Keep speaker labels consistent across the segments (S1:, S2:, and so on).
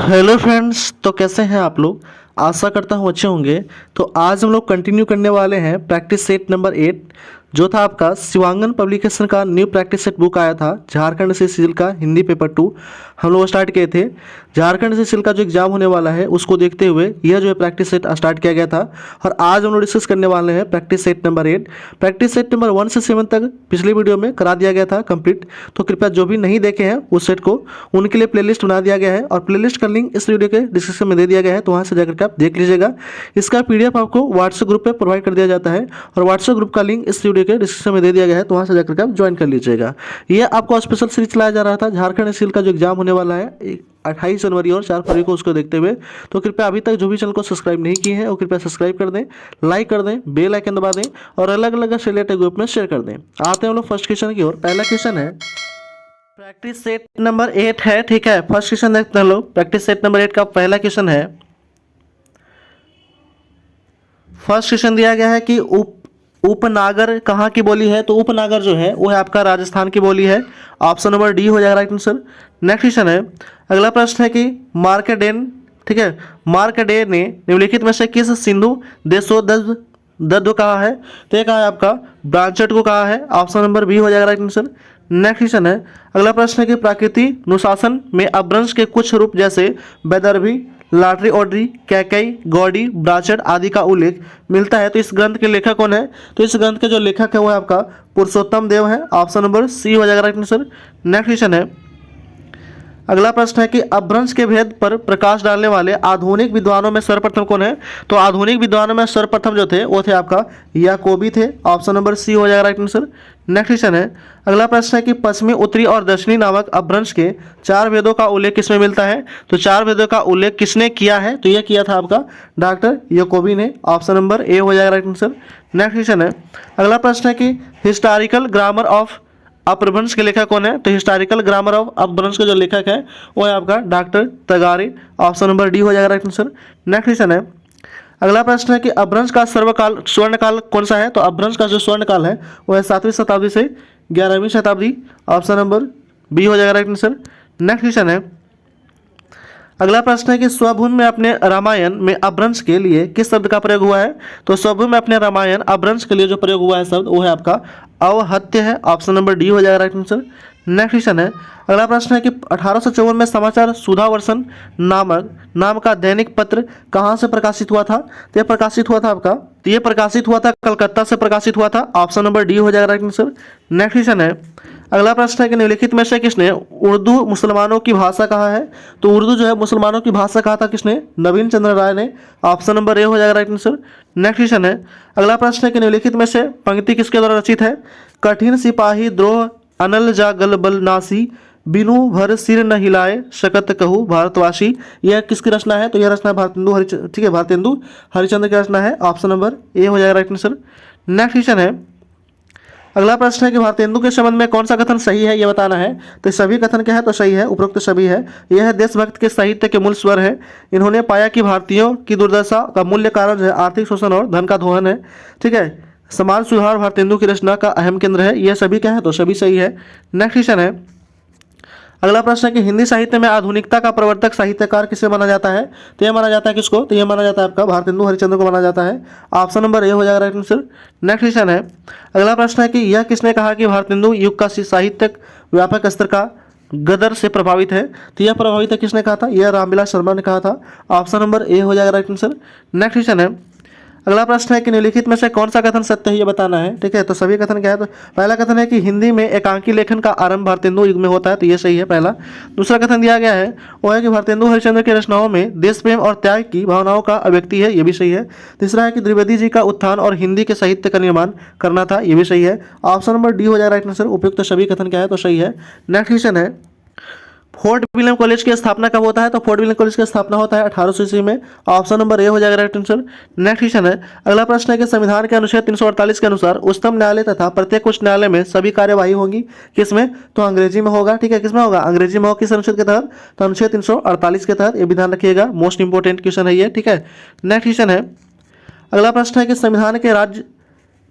S1: Hello friends, तो कैसे हैं आप लोग। आशा करता हूँ अच्छे होंगे। तो आज हम लोग कंटिन्यू करने वाले हैं प्रैक्टिस सेट नंबर 8, जो था आपका शिवांगन पब्लिकेशन का न्यू प्रैक्टिस सेट बुक आया था झारखंड से सिविल का हिंदी पेपर 2। हम लोग स्टार्ट किए थे। झारखंड से सिविल का जो एग्जाम होने वाला है उसको देखते हुए यह जो है प्रैक्टिस सेट स्टार्ट किया गया था। और आज हम लोग डिस्कस करने वाले हैं practice set number 8। Practice set number 1 से 7 तक पिछली वीडियो में करा दिया गया था कंप्लीट। तो कृपया जो भी नहीं देखे हैं उस सेट को, उनके लिए प्लेलिस्ट बना दिया गया है और प्लेलिस्ट का लिंक इस वीडियो के डिस्क्रिप्शन में दे दिया गया है, तो वहाँ से जाकर के आप देख लीजिएगा। इसका पीडीएफ आपको व्हाट्सएप ग्रुप पे प्रोवाइड कर दिया जाता है और व्हाट्सएप ग्रुप का लिंक इस वीडियो के डिस्क्रिप्शन में दे दिया गया है, तो वहाँ से जाकर के आप ज्वाइन कर लीजिएगा। ये आपको स्पेशल सीरीज चलाया जा रहा था झारखंड सिविल का जो एग्जाम होने वाला है 28 जनवरी और 4 फरवरी को, उसको देखते हुए। तो कृपया अभी तक जो भी चैनल को सब्सक्राइब नहीं किए हैं वो कृपया सब्सक्राइब कर दें, लाइक कर दें, बेल आइकन दबा दें और अलग अलग से रिलेटेड ग्रुप में शेयर कर दें। आते हैं हम लोग फर्स्ट क्वेश्चन की ओर। पहला क्वेश्चन है प्रैक्टिस सेट नंबर 8 है, ठीक है। फर्स्ट क्वेश्चन देखते हैं लोग। प्रैक्टिस सेट नंबर 8 का पहला क्वेश्चन है। फर्स्ट क्वेश्चन दिया गया है कि उपनागर कहाँ की बोली है। तो उपनागर जो है वो है आपका राजस्थान की बोली है। ऑप्शन नंबर डी हो जाएगा राइट आंसर। नेक्स्ट क्वेश्चन है, अगला प्रश्न है कि मार्कंडेय, ठीक है, मार्कंडेय ने निम्नलिखित में से किस सिंधु देशोद्धव कहा है। तो ये कहा है आपका ब्रांचट को कहा है। ऑप्शन नंबर बी हो जाएगा राइट आंसर। नेक्स्ट क्वेश्चन है, अगला प्रश्न है कि प्राकृतिक अनुशासन में अपभ्रंश के कुछ रूप जैसे वैदर्भी, लाटरी ऑर्डरी, कैकई, गौड़ी, ब्राचट आदि का उल्लेख मिलता है। तो इस ग्रंथ के लेखक कौन है। तो इस ग्रंथ के जो लेखक है वो है आपका पुरुषोत्तम देव है। ऑप्शन नंबर सी हो जाएगा राइट आंसर। नेक्स्ट क्वेश्चन है, अगला प्रश्न है कि अपभ्रंश के भेद पर प्रकाश डालने वाले आधुनिक विद्वानों में सर्वप्रथम कौन है। तो आधुनिक विद्वानों में सर्वप्रथम जो थे वो थे आपका याकोबी थे। ऑप्शन नंबर सी हो जाएगा राइट आंसर। नेक्स्ट क्वेश्चन है, अगला प्रश्न है कि पश्चिमी, उत्तरी और दक्षिणी नामक अपभ्रंश के 4 भेदों का उल्लेख किसमें मिलता है। तो 4 भेदों का उल्लेख किसने किया है। तो यह किया था आपका डॉक्टर याकोबी ने। ऑप्शन नंबर ए हो जाएगा राइट आंसर। नेक्स्ट क्वेश्चन है, अगला प्रश्न है कि हिस्टोरिकल ग्रामर ऑफ अपभ्रंश के लेखक कौन है। तो हिस्टोरिकल ग्रामर ऑफ अपभ्रंश के जो लेखक है वो है आपका doctor Tagare. Option number D हो जाएगा राइट आंसर। नेक्स्ट क्वेश्चन है, अगला प्रश्न है कि अपभ्रंश का स्वर्णकाल कौन सा है। तो अपभ्रंश का जो स्वर्णकाल है वो है 7वीं शताब्दी से 11वीं शताब्दी। ऑप्शन नंबर बी हो जाएगा राइट आंसर। नेक्स्ट क्वेश्चन है, अगला प्रश्न है कि स्वभूमि में अपने रामायण में अपभ्रंश के लिए किस शब्द का प्रयोग हुआ है। तो स्वभूमि में अपने रामायण अपभ्रंश के लिए जो प्रयोग हुआ है शब्द वो है आपका अवहत्य है। ऑप्शन नंबर डी हो जाएगा राइट आंसर। नेक्स्ट क्वेश्चन है, अगला प्रश्न है कि 1854 में समाचार सुधावर्षन नाम का दैनिक पत्र कहाँ से प्रकाशित हुआ था। तो यह प्रकाशित हुआ था आपका, तो ये प्रकाशित हुआ था कलकत्ता से प्रकाशित हुआ था। ऑप्शन नंबर डी हो जाएगा राइट आंसर। नेक्स्ट क्वेश्चन है, अगला प्रश्न है कि निम्नलिखित में से किसने उर्दू मुसलमानों की भाषा कहा है। तो उर्दू जो है मुसलमानों की भाषा कहा था किसने, नवीन चंद्र राय ने। ऑप्शन नंबर ए हो जाएगा राइट आंसर। नेक्स्ट क्वेश्चन है, अगला प्रश्न है कि निम्नलिखित में से पंक्ति किसके द्वारा रचित है। कठिन सिपाही द्रोह अनल जा गलबल नासी, बिनु भर सिर न हिलाए शकत कहू भारतवासी। यह किसकी रचना है। तो यह रचना भारतेंदु ठीक है, भारतेंदु हरिचंद्र की रचना है। ऑप्शन नंबर ए हो जाएगा राइट आंसर। नेक्स्ट क्वेश्चन है, अगला प्रश्न है कि भारतेंदु के संबंध में कौन सा कथन सही है, यह बताना है। तो सभी कथन क्या है, तो सही है, उपरोक्त सभी है। यह है देशभक्त के साहित्य के मूल स्वर है। इन्होंने पाया कि भारतीयों की दुर्दशा का मूल्य कारण जो है आर्थिक शोषण और धन का दोहन है, ठीक है। समाज सुधार भारतेंदु की रचना का अहम केंद्र है। यह सभी क्या है, तो सभी सही है। नेक्स्ट क्वेश्चन है, अगला प्रश्न है कि हिंदी साहित्य में आधुनिकता का प्रवर्तक साहित्यकार किसे माना जाता है। तो यह माना जाता है किसको। तो यह माना जाता है आपका भारतेंदु हरिचंद्र को माना जाता है। ऑप्शन नंबर ए हो जाएगा राइट आंसर। नेक्स्ट क्वेश्चन है, अगला प्रश्न है कि यह किसने कहा कि भारतेंदु युग का साहित्यिक व्यापक स्तर का गदर से प्रभावित है। तो यह प्रभावित है किसने कहा था, यह रामविलास शर्मा ने कहा था। ऑप्शन नंबर ए हो जाएगा राइट आंसर। नेक्स्ट क्वेश्चन है, अगला प्रश्न है कि निम्नलिखित में से कौन सा कथन सत्य है, ये बताना है, ठीक है। तो सभी कथन क्या है। तो पहला कथन है कि हिंदी में एकांकी लेखन का आरंभ भारतेंदु युग में होता है। तो ये सही है पहला। दूसरा कथन दिया गया है वो है कि भारतेंदु हरिश्चंद्र की रचनाओं में देश प्रेम और त्याग की भावनाओं का अभिव्यक्ति है। ये भी सही है। तीसरा है कि द्विवेदी जी का उत्थान और हिंदी के साहित्य का निर्माण करना था। ये भी सही है। ऑप्शन नंबर डी हो जाएगा राइट आंसर। उपयुक्त सभी कथन क्या है, तो सही है। नेक्स्ट क्वेश्चन है, फोर्ट विलियम कॉलेज की स्थापना कब होता है। तो फोर्ट विलियम कॉलेज की स्थापना होता है 1800 ईस्वी में। ऑप्शन नंबर ए हो जाएगा राइट आंसर। नेक्स्ट क्वेश्चन है, अगला प्रश्न है कि संविधान के अनुच्छेद 348 के अनुसार उच्चतम न्यायालय तथा प्रत्येक उच्च न्यायालय में सभी कार्यवाही होगी किसमें। तो अंग्रेजी में होगा, ठीक है। किसमें होगा, अंग्रेजी में होगा। किस अनुच्छेद के तहत, तो अनुच्छेद 348 के तहत। ये भी ध्यान रखिएगा, मोस्ट इंपोर्टेंट क्वेश्चन है ये, ठीक है। नेक्स्ट क्वेश्चन है, अगला प्रश्न है कि संविधान के राज्य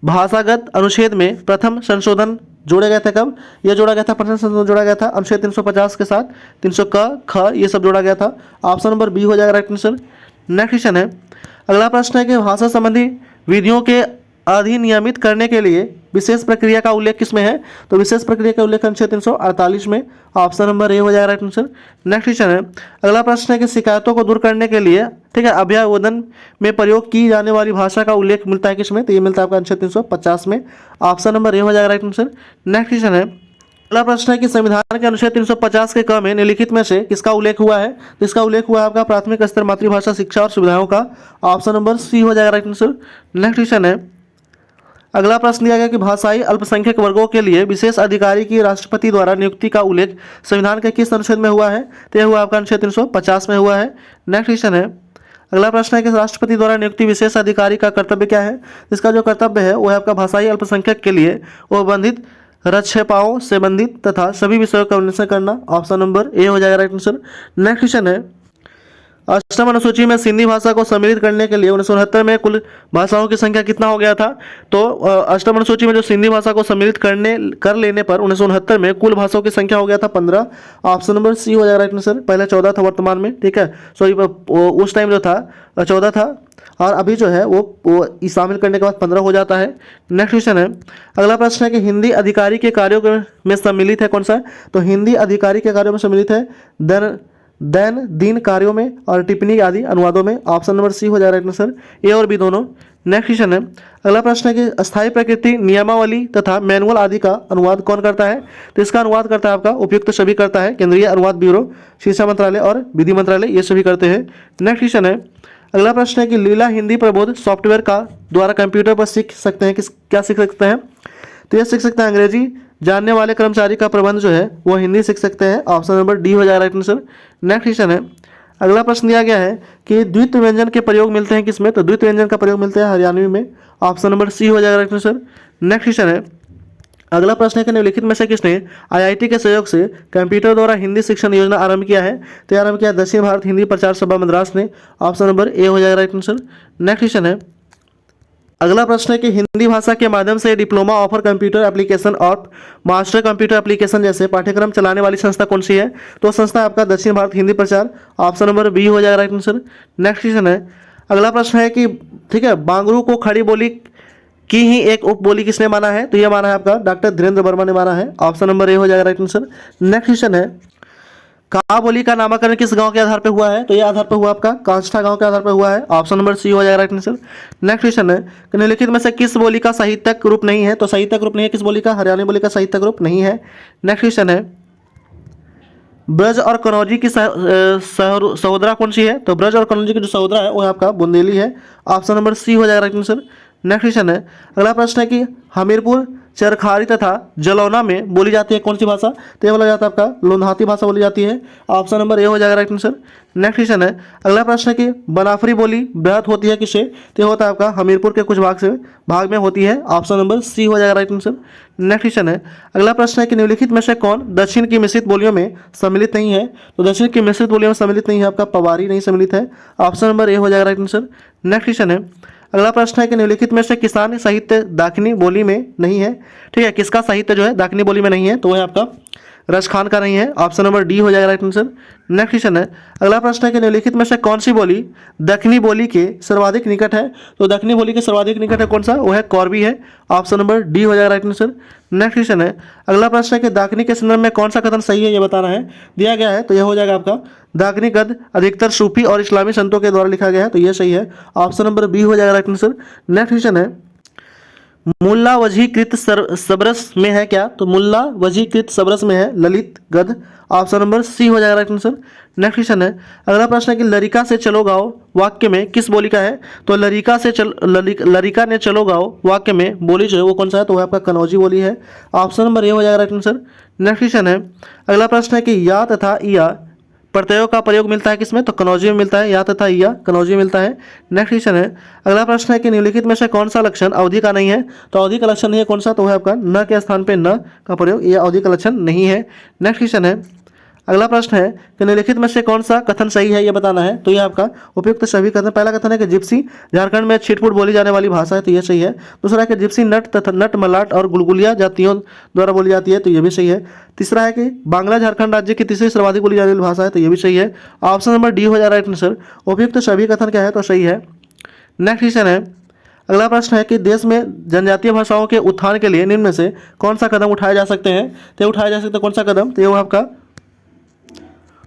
S1: भाषागत अनुच्छेद में प्रथम संशोधन जोड़े गए थे कब? यह जोड़ा गया था, प्रथम संशोधन जोड़ा गया था अनुच्छेद 350 के साथ, 300 क ख ये सब जोड़ा गया था। ऑप्शन नंबर बी हो जाएगा राइट आंसर। नेक्स्ट क्वेश्चन है, अगला प्रश्न है कि भाषा संबंधी विधियों के अधिनियमित करने के लिए विशेष प्रक्रिया का उल्लेख किसमें है? तो विशेष प्रक्रिया का उल्लेख अनुच्छेद 348 में। ऑप्शन नंबर ए हो जाएगा राइट आंसर। नेक्स्ट क्वेश्चन है, अगला प्रश्न है कि शिकायतों को दूर करने के लिए ठीक है अभ्यावेदन में प्रयोग की जाने वाली भाषा का उल्लेख मिलता है किसमें? तो ये मिलता है आपका अनुच्छेद 350 में। ऑप्शन नंबर ए हो जाएगा राइट आंसर। नेक्स्ट क्वेश्चन है, अगला प्रश्न है कि संविधान के अनुच्छेद 350 के क में निम्नलिखित में से किसका उल्लेख हुआ है? तो इसका उल्लेख हुआ है आपका प्राथमिक स्तर मातृभाषा शिक्षा और सुविधाओं का। ऑप्शन नंबर सी हो जाएगा राइट आंसर। नेक्स्ट क्वेश्चन है, अगला प्रश्न दिया गया कि भाषाई अल्पसंख्यक वर्गों के लिए विशेष अधिकारी की राष्ट्रपति द्वारा नियुक्ति का उल्लेख संविधान के किस अनुच्छेद में हुआ है? तो यह हुआ आपका अनुच्छेद 350 में हुआ है। नेक्स्ट क्वेश्चन है, अगला प्रश्न है कि राष्ट्रपति द्वारा नियुक्ति विशेष अधिकारी का कर्तव्य क्या है? इसका जो कर्तव्य है वो है आपका भाषाई अल्पसंख्यक के लिए उपबंधित रक्षपाओं से संबंधित तथा सभी विषयों का उल्लेख करना। ऑप्शन नंबर ए हो जाएगा राइट आंसर। नेक्स्ट क्वेश्चन है, अष्टम अनुसूची में सिंधी भाषा को सम्मिलित करने के लिए 1969 में कुल भाषाओं की संख्या कितना हो गया था? तो अष्टम अनुसूची में जो सिंधी भाषा को सम्मिलित कर लेने पर 1969 में कुल भाषाओं की संख्या हो गया था 15। ऑप्शन नंबर सी हो जाएगा राइट आंसर। पहले 14 था वर्तमान में, ठीक है, सॉरी उस टाइम जो था 14 था और अभी जो है वो शामिल करने के बाद 15 हो जाता है। नेक्स्ट क्वेश्चन है, अगला प्रश्न है कि हिंदी अधिकारी के कार्यों में सम्मिलित है कौन सा? तो हिंदी अधिकारी के कार्यों में सम्मिलित है दिन कार्यों में और टिप्पणी आदि अनुवादों में। ऑप्शन नंबर सी हो जाएगा राइट आंसर, ए और बी दोनों। नेक्स्ट क्वेश्चन है, अगला प्रश्न है कि अस्थायी प्रकृति नियमावली तथा मैनुअल आदि का अनुवाद कौन करता है? तो इसका अनुवाद करता है आपका उपयुक्त सभी करता है, केंद्रीय अनुवाद ब्यूरो, शिक्षा मंत्रालय और विधि मंत्रालय, ये सभी करते हैं। नेक्स्ट क्वेश्चन है, अगला प्रश्न है कि लीला हिंदी प्रबोध सॉफ्टवेयर का द्वारा कंप्यूटर पर सीख सकते हैं क्या सीख सकते हैं? तो ये सीख सकते हैं अंग्रेजी जानने वाले कर्मचारी का प्रबंध जो है वो हिंदी सीख सकते हैं। ऑप्शन नंबर डी हो जाएगा राइट आंसर। नेक्स्ट क्वेश्चन है, अगला प्रश्न दिया गया है कि द्वित्व व्यंजन के प्रयोग मिलते हैं किसमें? तो द्वित्व व्यंजन का प्रयोग मिलता है हरियाणवी में। ऑप्शन नंबर सी हो जाएगा राइट आंसर। नेक्स्ट क्वेश्चन है, अगला प्रश्न है कि निम्नलिखित में से किसने आईआईटी के सहयोग से कंप्यूटर द्वारा हिंदी शिक्षण योजना आरंभ किया है? तो यह आरंभ किया दक्षिण भारत हिंदी प्रचार सभा मद्रास ने। ऑप्शन नंबर ए हो जाएगा राइट आंसर। नेक्स्ट क्वेश्चन है, अगला प्रश्न है कि हिंदी भाषा के माध्यम से डिप्लोमा ऑफर कंप्यूटर एप्लीकेशन और मास्टर कंप्यूटर एप्लीकेशन जैसे पाठ्यक्रम चलाने वाली संस्था कौन सी है? तो संस्था आपका दक्षिण भारत हिंदी प्रचार। ऑप्शन नंबर बी हो जाएगा राइट आंसर। नेक्स्ट क्वेश्चन है, अगला प्रश्न है कि ठीक है बांगरू को खड़ी बोली की ही एक उपबोली किसने माना है? तो यह माना है आपका डॉक्टर धीरेन्द्र वर्मा ने माना है। ऑप्शन नंबर ए हो जाएगा राइट आंसर। नेक्स्ट क्वेश्चन है, का बोली का नामकरण किस गांव के आधार पर हुआ है? तो यह आधार पर हुआ आपका कांष्ठा गांव के आधार पर हुआ है। ऑप्शन नंबर सी हो जाएगा राइट आंसर। नेक्स्ट क्वेश्चन है, निम्नलिखित में से किस बोली का साहित्यक रूप नहीं है? तो साहित्यक रूप नहीं है किस बोली का? हरियाणवी बोली का साहित्यक रूप नहीं है। नेक्स्ट क्वेश्चन है, ब्रज और कनौजी की सहोदरा कौन सी है? तो ब्रज और कनौजी की जो सहोदरा है वो आपका बुंदेली है। ऑप्शन नंबर सी हो जाएगा राइट आंसर। नेक्स्ट क्वेश्चन है, अगला प्रश्न है कि हमीरपुर चरखारी तथा जलौना में बोली जाती है कौन सी भाषा? तो यह बोला जाता है आपका लोन्हाती भाषा बोली जाती है। ऑप्शन नंबर ए हो जाएगा राइट आंसर। नेक्स्ट क्वेश्चन है, अगला प्रश्न है कि बनाफरी बोली व्याहत होती है किससे? तो यह होता है आपका हमीरपुर के कुछ भाग में होती है। ऑप्शन नंबर सी हो जाएगा राइट आंसर। नेक्स्ट क्वेश्चन है, अगला प्रश्न है कि निम्नलिखित में से कौन दक्षिण की मिश्रित बोलियों में सम्मिलित नहीं है? तो दक्षिण की मिश्रित बोलियों में सम्मिलित नहीं है आपका पवारी नहीं सम्मिलित है। ऑप्शन नंबर ए हो जाएगा राइट आंसर। नेक्स्ट क्वेश्चन है, अगला प्रश्न है कि निम्नलिखित में से किसान साहित्य दाकिनी बोली में नहीं है? ठीक है, किसका साहित्य जो है दाकिनी बोली में नहीं है? तो वह आपका रजखान का नहीं है। ऑप्शन नंबर डी हो जाएगा राइट आंसर। नेक्स्ट क्वेश्चन है, अगला प्रश्न है कि निम्नलिखित में से कौन सी बोली दक्षिणी बोली के सर्वाधिक निकट है? तो दक्षिणी बोली के सर्वाधिक निकट है कौन सा? वो है कौरवी है। ऑप्शन नंबर डी हो जाएगा राइट आंसर। नेक्स्ट क्वेश्चन है, अगला प्रश्न है कि दाकिनी के संदर्भ में कौन सा कथन सही है ये बताना है, दिया गया है। तो यह हो जाएगा आपका दाकिनी गद्य अधिकतर सूफी और इस्लामी संतों के द्वारा लिखा गया है, तो यह सही है। ऑप्शन नंबर बी हो जाएगा राइट आंसर। नेक्स्ट क्वेश्चन है, मुल्ला वजीकृत सबरस में है क्या? तो मुल्ला वजीकृत सबरस में है ललित गद्य। ऑप्शन नंबर सी हो जाएगा राइट आंसर। नेक्स्ट क्वेश्चन है, अगला प्रश्न है कि लरिका से चलो गाओ वाक्य में किस बोली का है? तो लरिका ने चलो गाओ वाक्य में बोली जो है वो कौन सा है? तो वह आपका कनौजी बोली है। ऑप्शन नंबर ए हो जाएगा राइट आंसर। नेक्स्ट क्वेश्चन है, अगला प्रश्न है कि या तथा या प्रत्ययों का प्रयोग मिलता है किसमें? तो कनौजी में मिलता है। या तथा या कनौजी में मिलता है। नेक्स्ट क्वेश्चन है, अगला प्रश्न है कि निम्नलिखित में से कौन सा लक्षण अवधि का नहीं है? तो अवधि का लक्षण नहीं है कौन सा? तो वह आपका न के स्थान पे न का प्रयोग, यह अवधि का लक्षण नहीं है। नेक्स्ट क्वेश्चन है, अगला प्रश्न है कि निम्नलिखित में से कौन सा कथन सही है, ये बताना है। तो ये आपका उपयुक्त सभी कथन। पहला कथन है कि जिप्सी झारखंड में छिटपुट बोली जाने वाली भाषा है, तो ये सही है। दूसरा है कि जिप्सी नट तथा नट मलाट और गुलगुलिया जातियों द्वारा बोली जाती है, तो ये भी सही है। तीसरा है कि बांग्ला झारखंड राज्य की तीसरी सर्वाधिक बोली जाने वाली भाषा है, तो ये भी सही है। ऑप्शन नंबर डी हो जा रहा है आंसर। उपयुक्त सभी कथन क्या है, तो सही है। नेक्स्ट क्वेश्चन है, अगला प्रश्न है कि देश में जनजातीय भाषाओं के उत्थान के लिए निम्न में से कौन सा कदम उठाए जा सकते हैं। तो उठाया जा सकता है कौन सा कदम, तो ये आपका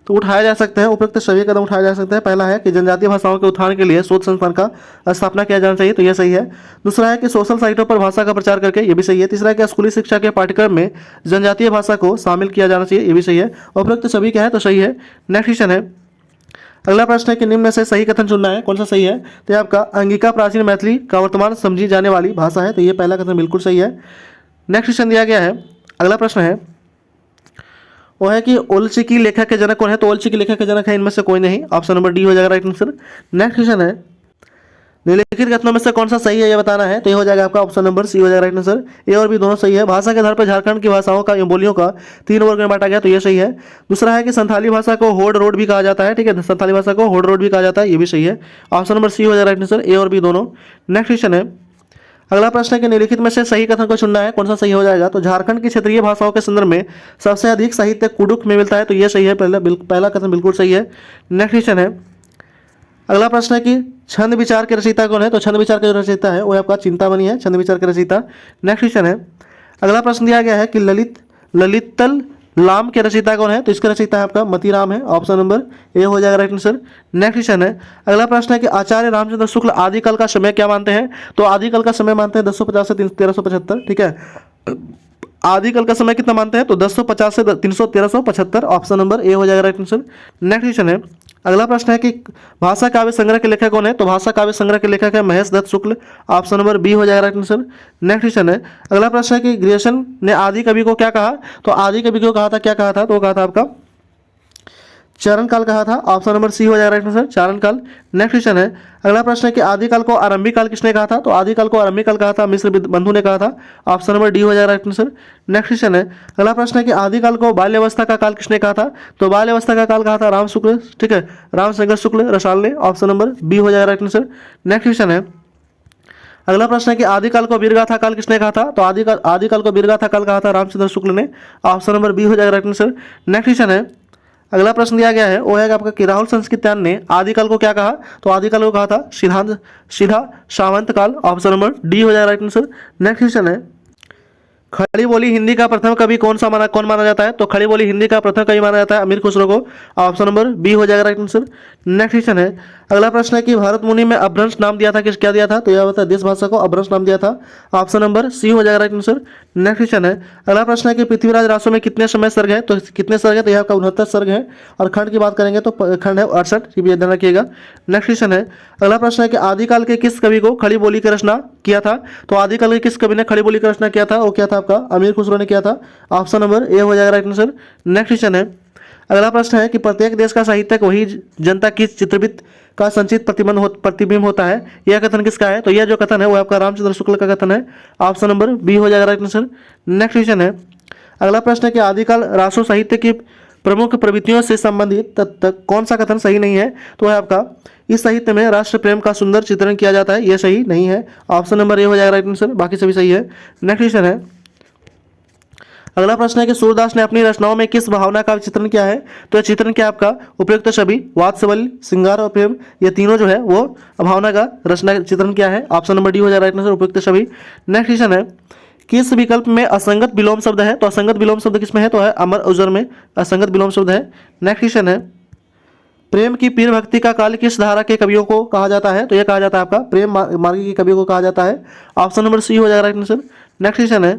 S1: तो उठाए जा सकते हैं उपयुक्त सभी कदम उठाए जा सकते हैं। पहला है कि जनजातीय भाषाओं के उत्थान के लिए शोध संस्थान का स्थापना किया जाना चाहिए, तो यह सही है। दूसरा है कि सोशल साइटों पर भाषा का प्रचार करके, ये भी सही है। तीसरा है कि स्कूली शिक्षा के पाठ्यक्रम में जनजातीय भाषा को शामिल किया जाना चाहिए, ये भी सही है। उपयुक्त सभी क्या है, तो सही है। नेक्स्ट क्वेश्चन है, अगला प्रश्न है कि निम्न में से सही कथन चुनना है, कौन सा सही है। तो ये आपका अंगिका प्राचीन मैथिली का वर्तमान समझी जाने वाली भाषा है, तो ये पहला कथन बिल्कुल सही है। नेक्स्ट क्वेश्चन दिया गया है, अगला प्रश्न है वो है कि ओलचिकी लेखक के जनक कौन है। तो ओलचिकी लेखक के जनक है इनमें से कोई नहीं, ऑप्शन नंबर डी हो जाएगा राइट आंसर। नेक्स्ट क्वेश्चन है, निम्नलिखित कथनों में से कौन सा सही है, ये बताना है। तो ये हो जाएगा आपका ऑप्शन नंबर सी हो जाएगा राइट आंसर। ए और बी दोनों सही है। भाषा के आधार पर झारखंड की भाषाओं का बोलियों का 3 वर्ग में बांटा गया, तो ये सही है। दूसरा है कि संथाली भाषा को होड़ रोड भी कहा जाता है, ठीक है, संथाली भाषा को होड़ रोड भी कहा जाता है, ये भी सही है। ऑप्शन नंबर सी हो जाएगा राइट आंसर, ए और बी दोनों। नेक्स्ट क्वेश्चन है, अगला प्रश्न है कि निम्नलिखित में से सही कथन को चुनना है, कौन सा सही हो जाएगा। तो झारखंड की क्षेत्रीय भाषाओं के संदर्भ में सबसे अधिक साहित्य कुडुख में मिलता है, तो ये सही है। पहला कथन बिल्कुल सही है। नेक्स्ट क्वेश्चन है, अगला प्रश्न है कि छंद विचार के रचयिता कौन है। तो छंद विचार के रचयिता है वो आपका चिंतामणि है, छंद विचार के रचयिता। नेक्स्ट क्वेश्चन है, अगला प्रश्न दिया गया है कि ललितल लाम के रचयिता कौन है। तो इसका रचयिता है आपका मतीराम है, ऑप्शन नंबर ए हो जाएगा राइट आंसर। नेक्स्ट क्वेश्चन है, अगला प्रश्न है कि आचार्य रामचंद्र शुक्ल आदिकाल का समय क्या मानते हैं। तो आदिकाल का समय मानते हैं 1050 से 1375, ठीक है। आदिकाल का समय कितना मानते हैं, तो 1050 से 1375, ऑप्शन नंबर ए हो जाएगा राइट आंसर। नेक्स्ट क्वेश्चन है, अगला प्रश्न है कि भाषा काव्य संग्रह के लेखक कौन है। तो भाषा काव्य संग्रह के लेखक है महेश दत्त शुक्ल, ऑप्शन नंबर बी हो जाएगा राइट आंसर। नेक्स्ट क्वेश्चन है, अगला प्रश्न है कि ग्रियर्सन ने आदि कवि को क्या कहा। तो आदि कवि को कहा था, क्या कहा था, तो वो कहा था आपका चरण काल कहा था, ऑप्शन नंबर सी हो जाएगा राइट आंसर, चरण काल। नेक्स्ट क्वेश्चन है, अगला प्रश्न है कि आदिकाल को आरंभिक काल किसने कहा था। तो आदिकाल को आरंभिक काल कहा था मिश्र बंधु ने कहा था, ऑप्शन नंबर डी हो जाएगा राइट आंसर। नेक्स्ट क्वेश्चन है, अगला प्रश्न है कि आदिकाल को बाल्यावस्था का काल किसने कहा था। तो बाल्यावस्था का काल कहा था राम शुक्ल, ठीक है, रामशंकर शुक्ल रसाल ने, ऑप्शन नंबर बी हो जाएगा राइट आंसर। नेक्स्ट क्वेश्चन है, अगला प्रश्न है कि आदिकाल को वीरगाथा काल किसने कहा था। तो आदिकाल को वीरगाथा काल कहा था रामचंद्र शुक्ल ने, ऑप्शन नंबर बी हो जाएगा राइट आंसर। नेक्स्ट क्वेश्चन है, अगला प्रश्न दिया गया है वो है आपका कि राहुल संस्कृत्यान ने आदिकाल को क्या कहा। तो आदिकाल को कहा था सीधा सामंत काल, ऑप्शन नंबर डी हो जाएगा राइट आंसर। नेक्स्ट क्वेश्चन है, खड़ी बोली हिंदी का प्रथम कवि कौन माना जाता है। तो खड़ी बोली हिंदी का प्रथम कवि माना जाता है अमीर खुसरो को, ऑप्शन नंबर बी हो जाएगा राइट आंसर। नेक्स्ट क्वेश्चन है, अगला प्रश्न है कि भारत मुनि में अपभ्रंश नाम दिया था, क्या दिया था। तो यह होता है देश भाषा को अपभ्रंश नाम दिया था, ऑप्शन नंबर सी हो जाएगा राइट आंसर। नेक्स्ट क्वेश्चन है, अगला प्रश्न है कि पृथ्वीराज रासो में कितने समय सर्ग है। तो कितने सर्ग है, तो यह आपका 69 सर्ग है। और खंड की बात करेंगे तो खंड है 68, ये भी ध्यान रखिएगा। नेक्स्ट क्वेश्चन है, अगला प्रश्न है कि आदिकाल के किस कवि को खड़ी बोली की रचना किया था। तो आदिकाल के किस कवि ने खड़ी बोली की रचना किया था, वो क्या था आपका अमीर खुसरो ने किया था, ऑप्शन नंबर ए हो जाएगा राइट आंसर। नेक्स्ट क्वेश्चन है, अगला प्रश्न है कि प्रत्येक देश का साहित्यक वही जनता की चित्रवृत्त का संचित प्रतिबिंब होता है, यह कथन किसका है। तो यह जो कथन है वो आपका रामचंद्र शुक्ल का कथन है, ऑप्शन नंबर बी हो जाएगा राइट आंसर। नेक्स्ट क्वेश्चन है, अगला प्रश्न है कि आदिकाल रासो साहित्य की प्रमुख प्रवृत्तियों से संबंधित तक कौन सा कथन सही नहीं है। तो है आपका इस साहित्य में राष्ट्र प्रेम का सुंदर चित्रण किया जाता है, यह सही नहीं है, ऑप्शन नंबर ए हो जाएगा राइट आंसर, बाकी सभी सही है। नेक्स्ट क्वेश्चन है, अगला प्रश्न है कि सूरदास ने अपनी रचनाओं में किस भावना का चित्रण किया है। तो यह चित्रण क्या आपका उपयुक्त छवि, वात्सल्य, श्रृंगार और प्रेम, ये तीनों जो है वो भावना का रचना चित्रण किया है, ऑप्शन नंबर डी हो जाएगा राइट आंसर, उपयुक्त छवि। नेक्स्ट क्वेश्चन है, किस विकल्प में असंगत विलोम शब्द है। तो असंगत विलोम शब्द किसमें है, तो है अमर उजर में असंगत विलोम शब्द है। नेक्स्ट क्वेश्चन है, प्रेम की पीर भक्ति का काल किस धारा के कवियों को कहा जाता है। तो यह कहा जाता है आपका प्रेम मार्गी के कवियों को कहा जाता है, ऑप्शन नंबर सी हो जाएगा राइट आंसर। नेक्स्ट क्वेश्चन है,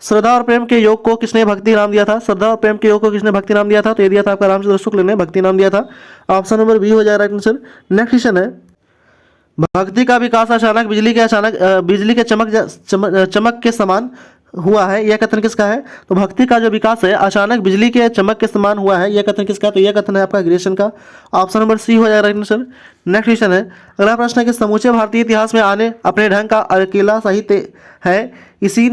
S1: श्रद्धा और प्रेम के योग को किसने भक्ति नाम दिया था। श्रद्धा और प्रेम के योग को किसने भक्ति नाम दिया था। तो ये दिया था आपका रामचंद्र शुक्ल ने भक्ति नाम दिया था, ऑप्शन नंबर बी हो जाएगा राइट आंसर। नेक्स्ट क्वेश्चन है, भक्ति का विकास अचानक बिजली के चमक के समान हुआ है, यह कथन किसका है। तो भक्ति का जो विकास है अचानक बिजली के चमक के समान हुआ है, यह कथन किसका। तो यह कथन है आपका ग्रियर्सन का, ऑप्शन नंबर सी हो जाएगा राइट आंसर। नेक्स्ट क्वेश्चन है, अगला प्रश्न है कि समूचे भारतीय इतिहास में आने अपने ढंग का अकेला साहित्य है, इसी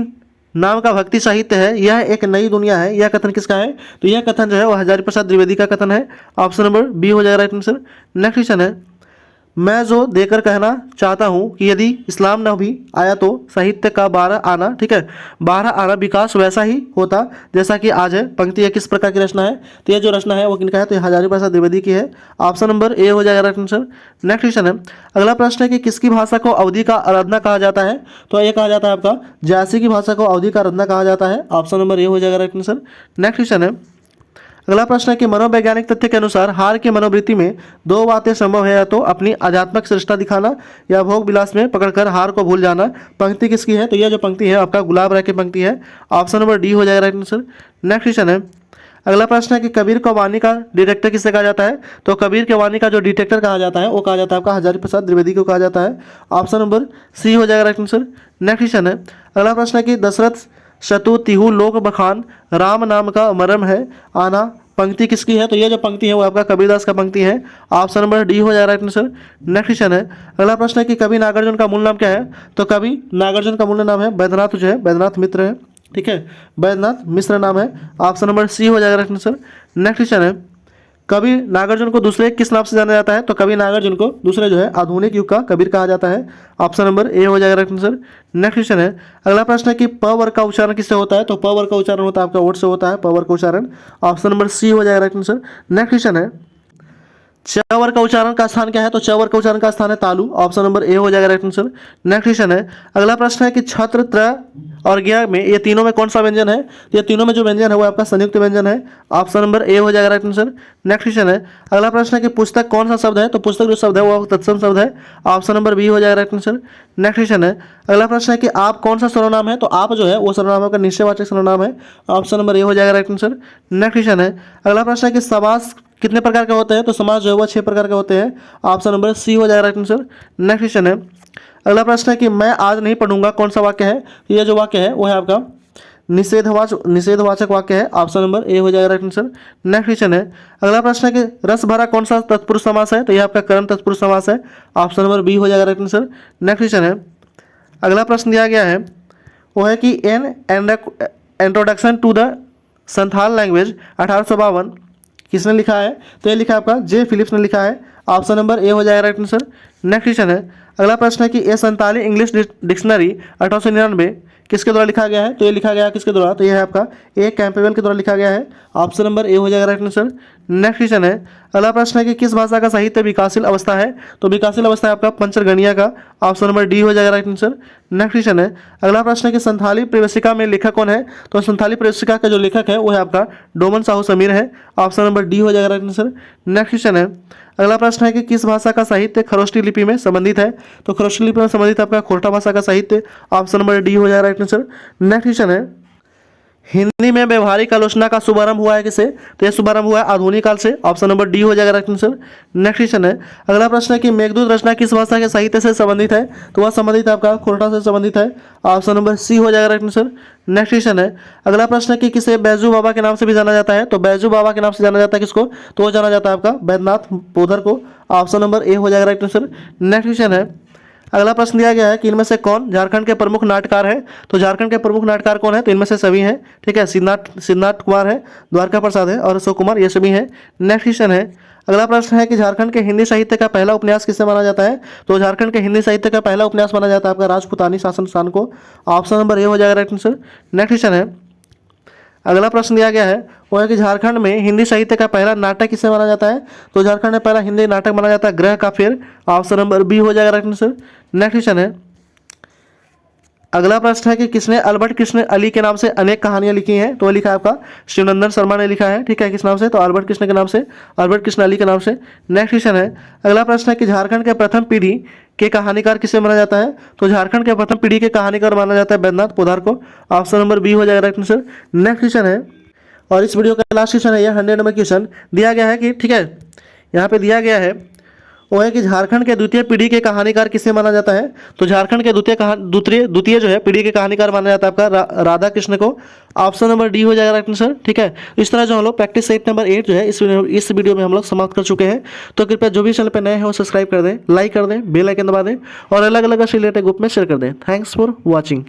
S1: नाम का भक्ति साहित्य है, यह एक नई दुनिया है, यह कथन किसका है? तो यह कथन जो है वो हजारी प्रसाद द्विवेदी का कथन है। ऑप्शन नंबर बी हो जाएगा राइट आंसर। नेक्स्ट क्वेश्चन है, मैं जो देकर कहना चाहता हूँ कि यदि इस्लाम न भी आया तो साहित्य का 12 आना, ठीक है, 12 आना विकास वैसा ही होता जैसा कि आज है। पंक्ति यह किस प्रकार की रचना है? तो यह जो रचना है वो किनका है? तो यह हजारी प्रसाद द्विवेदी की है। ऑप्शन नंबर ए हो जाएगा राइट आंसर। नेक्स्ट क्वेश्चन है, अगला प्रश्न है कि किसकी भाषा को अवधी का आराधना कहा जाता है? तो यह कहा जाता है आपका जायसी की भाषा को अवधी का आराधना कहा जाता है। ऑप्शन नंबर ए हो जाएगा राइट आंसर। नेक्स्ट क्वेश्चन है, अगला प्रश्न है कि मनोवैज्ञानिक तथ्य के अनुसार हार की मनोवृत्ति में दो बातें संभव है, या तो अपनी आध्यात्मिक श्रेष्ठता दिखाना या भोग विलास में पकड़कर हार को भूल जाना। पंक्ति किसकी है? तो यह जो पंक्ति है आपका गुलाब राय की पंक्ति है। ऑप्शन नंबर डी हो जाएगा राइट आंसर। नेक्स्ट क्वेश्चन है, अगला प्रश्न है कि कबीर को वाणी का डिटेक्टर किसे कहा जाता है? तो कबीर के वाणी का जो डिटेक्टर कहा जाता है वो कहा जाता है आपका हजारी प्रसाद द्विवेदी को कहा जाता है। ऑप्शन नंबर सी हो जाएगा राइट आंसर। नेक्स्ट क्वेश्चन है, अगला प्रश्न है कि दशरथ शतु तिहु लोक बखान राम नाम का मरम है आना। पंक्ति किसकी है? तो यह जो पंक्ति है वो आपका कबीरदास का पंक्ति है। ऑप्शन नंबर डी हो जाएगा राइट आंसर। नेक्स्ट क्वेश्चन है, अगला प्रश्न है कि कवि नागार्जुन का मूल नाम क्या है? तो कवि नागार्जुन का मूल नाम है बैद्यनाथ, जो है बैद्यनाथ मित्र है, ठीक है, बैद्यनाथ मिश्र नाम है। ऑप्शन नंबर सी हो जाएगा राइट आंसर। नेक्स्ट क्वेश्चन है, कवि नागार्जुन को दूसरे किस नाम से जाना जाता है? तो कवि नागार्जुन को दूसरे जो है आधुनिक युग का कबीर कहा जाता है। ऑप्शन नंबर ए हो जाएगा राइट आंसर। नेक्स्ट क्वेश्चन है, अगला प्रश्न है कि प वर्ग का उच्चारण किससे होता है? तो प वर्ग का उच्चारण होता है आपका ओट से होता है, प वर्ग का उच्चारण। ऑप्शन नंबर सी हो जाएगा राइट आंसर। नेक्स्ट क्वेश्चन है, च वर्ग का उच्चारण का स्थान क्या है? तो च वर्ग का उच्चारण का स्थान है तालु। ऑप्शन नंबर ए हो जाएगा राइट आंसर। नेक्स्ट क्वेश्चन है, अगला प्रश्न है कि छत्र त्र और ज्ञ में ये तीनों में कौन सा व्यंजन है? तो ये तीनों में जो व्यंजन है वो आपका संयुक्त व्यंजन है। ऑप्शन नंबर ए हो जाएगा राइट आंसर। नेक्स्ट क्वेश्चन है, अगला प्रश्न है कि पुस्तक कौन सा शब्द है? तो पुस्तक जो शब्द है वो तत्सम शब्द है। ऑप्शन नंबर बी हो जाएगा राइट आंसर। नेक्स्ट क्वेश्चन है, अगला प्रश्न है कि आप कौन सा सर्वनाम है? तो आप जो है वो सर्वनाम का निश्चयवाचक सर्वनाम है। ऑप्शन नंबर ए हो जाएगा राइट आंसर। नेक्स्ट क्वेश्चन है, अगला प्रश्न है कि समास कितने प्रकार के होते हैं? तो समास जो है वो 6 प्रकार के होते हैं। ऑप्शन नंबर सी हो जाएगा राइट आंसर। नेक्स्ट क्वेश्चन है, अगला प्रश्न है कि मैं आज नहीं पढ़ूंगा कौन सा वाक्य है? तो यह जो वाक्य है वो है आपका निषेधवाचक वाक्य है। ऑप्शन नंबर ए हो जाएगा राइट आंसर। नेक्स्ट क्वेश्चन है, अगला प्रश्न है कि रस भरा कौन सा तत्पुरुष समास है? तो यह आपका कर्म तत्पुरुष समास है। ऑप्शन नंबर बी हो जाएगा राइट आंसर। नेक्स्ट क्वेश्चन है, अगला प्रश्न दिया गया है वो है कि an introduction to the Santhal language 1852 किसने लिखा है? तो ये लिखा है आपका जे फिलिप्स ने लिखा है। ऑप्शन नंबर ए हो जाएगा राइट आंसर। नेक्स्ट क्वेश्चन है, अगला प्रश्न है कि ये संताली इंग्लिश डिक्शनरी 1899 किसके द्वारा लिखा गया है? तो ये लिखा गया है किसके द्वारा? तो ये है आपका ए कैंपेबल के द्वारा लिखा गया है। ऑप्शन नंबर ए हो जाएगा राइट आंसर। नेक्स्ट क्वेश्चन है, अगला प्रश्न है कि किस भाषा का साहित्य विकासशील अवस्था है? तो विकासशील अवस्था है आपका पंचगणिया का। ऑप्शन नंबर डी हो जाएगा राइट आंसर। नेक्स्ट क्वेश्चन है, अगला प्रश्न है कि संथाली प्रवेशिका में लेखक कौन है? तो संथाली प्रवेशिका का जो लेखक है वो है आपका डोमन साहू समीर है। ऑप्शन नंबर डी हो जाएगा राइट आंसर। नेक्स्ट क्वेश्चन है, अगला प्रश्न है कि किस भाषा का साहित्य खरोष्टी लिपि में संबंधित है? तो खरोष्टी लिपि में संबंधित आपका खोरठा भाषा का साहित्य। ऑप्शन नंबर डी हो जाएगा राइट आंसर। नेक्स्ट क्वेश्चन है, हिंदी में व्यवहारिक आलोचना का शुभारंभ हुआ है किसे? तो यह शुभारंभ हुआ है आधुनिक काल से। ऑप्शन नंबर डी हो जाएगा राइट आंसर। नेक्स्ट क्वेश्चन है, अगला प्रश्न है कि मेघदूत रचना किस भाषा के साहित्य से संबंधित है? तो वह संबंधित आपका खोरठा से संबंधित है। ऑप्शन नंबर सी हो जाएगा राइट आंसर। नेक्स्ट क्वेश्चन है, अगला प्रश्न है कि किसे बैजू बाबा के नाम से भी जाना जाता है? तो बैजू बाबा के नाम से जाना जाता है किसको? तो वो जाना जाता है आपका बैद्यनाथ पोधर को। ऑप्शन नंबर ए हो जाएगा राइट आंसर। नेक्स्ट क्वेश्चन है, अगला प्रश्न दिया गया है कि इनमें से कौन झारखंड के प्रमुख नाटककार है? तो झारखंड के प्रमुख नाटककार कौन है? तो इनमें से सभी हैं, ठीक है, सिद्धार्थ कुमार है, द्वारका प्रसाद है और अशोक कुमार, ये सभी हैं। नेक्स्ट क्वेश्चन है, अगला प्रश्न है कि झारखंड के हिंदी साहित्य का पहला उपन्यास किसे माना जाता है? तो झारखंड के हिंदी साहित्य का पहला उपन्यास माना जाता है आपका राजपूतानी शासन स्थान को। ऑप्शन नंबर ए हो जाएगा राइट आंसर। नेक्स्ट क्वेश्चन है, अगला प्रश्न दिया गया है वो है कि झारखंड में हिंदी साहित्य का पहला नाटक किसे माना जाता है? तो झारखंड में पहला हिंदी नाटक माना जाता है ग्रह का फेर। ऑप्शन नंबर बी हो जाएगा राइट आंसर। नेक्स्ट क्वेश्चन है, अगला प्रश्न है कि किसने अल्बर्ट कृष्ण अली के नाम से अनेक कहानियां लिखी हैं? तो लिखा है आपका शिवनंदन शर्मा ने लिखा है, ठीक है, किस नाम से? तो अल्बर्ट कृष्ण के नाम से, अल्बर्ट कृष्ण अली के नाम से। नेक्स्ट क्वेश्चन है, अगला प्रश्न है कि झारखंड के प्रथम पीढ़ी के कहानीकार किसे माना जाता है? तो झारखंड के प्रथम पीढ़ी के कहानीकार माना जाता है बैद्यनाथ पोद्दार को। ऑप्शन नंबर बी हो जाएगा राइट आंसर। नेक्स्ट क्वेश्चन है, और इस वीडियो का लास्ट क्वेश्चन है, यह 100 नंबर क्वेश्चन दिया गया है कि, ठीक है, यहाँ पे दिया गया है वो है कि झारखंड के द्वितीय पीढ़ी के कहानीकार किसे माना जाता है? तो झारखंड के द्वितीय जो है पीढ़ी के कहानीकार माना जाता है आपका राधा कृष्ण को। ऑप्शन नंबर डी हो जाएगा राइट आंसर, ठीक है। इस तरह जो हम लोग प्रैक्टिस सेट नंबर 8 जो है इस वीडियो में हम लोग समाप्त कर चुके हैं। तो कृपया जो भी चैनल पर नए हैं वो सब्सक्राइब कर दें, लाइक कर दें, बेल आइकन दबा दें और अलग अलग से रिलेटेड ग्रुप में शेयर कर दें। Thanks for watching.